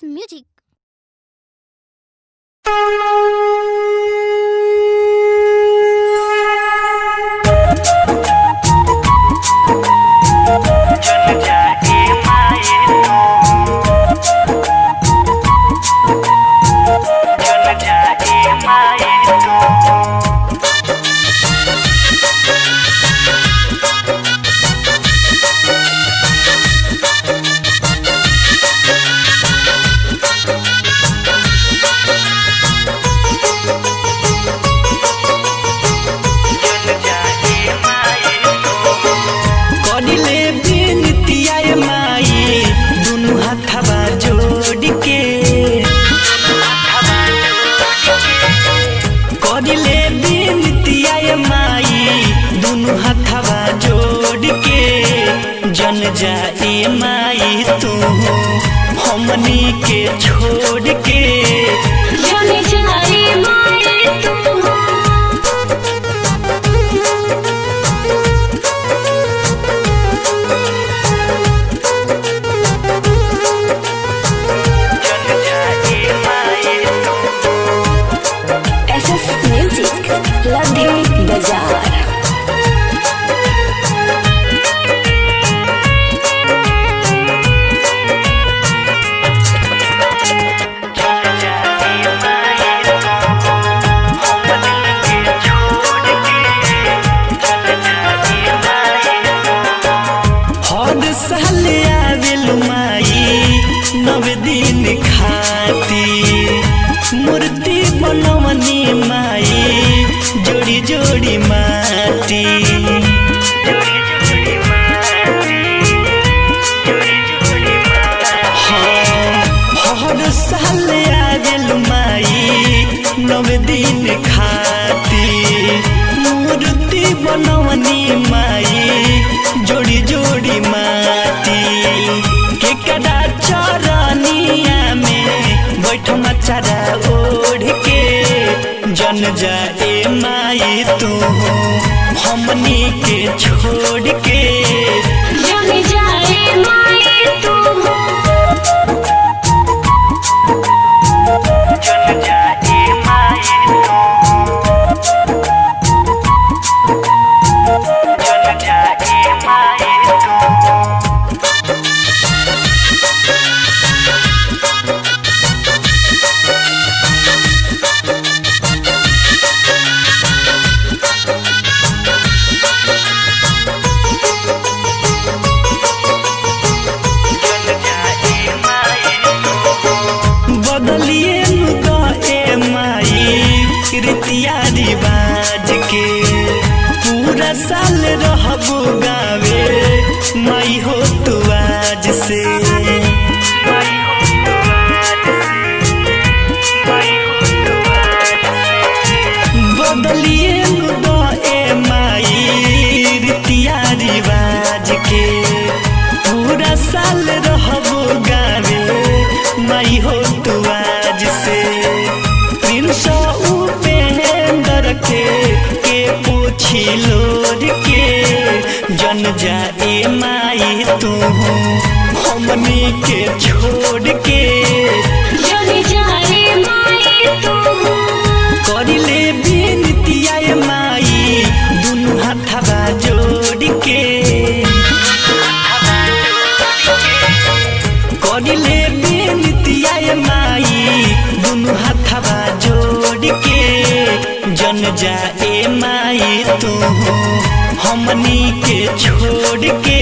Music. जन जाए माई तू हमनी के छोड़ के जन जाए माई तू SS Music लधी बाजार दिन खाती मूर्ति बनवनी माई जोड़ी जोड़ी माटी हर साल आवेल माई नव दिन खाती मूर्ति बनवनी माई जोड़ी जोड़ी माटी के कदा चरनिया में बैठ मचारा ओढ़ के जन जाए माई तू हमनी के छोड़ के जन जाए माई तू जन जाए माई जन जाए माई रीतिया रिवाज के पूरा साल रहबो गावे माई हो तू आज से बदलिए ए माई रीतिया रिवाज के पूरा साल रहबो गावे माई हो तू आज से 300 के पूछी लोर के जन जाए माई तू हमनी के छोड़ के जन जाए माई तू करिले बिनतिया माई दुनु हाथवा जोड़ के करिले बिनतिया माई दुनु हाथवा जोड़ के जन जाए माई तू हमनी के छोड़ के।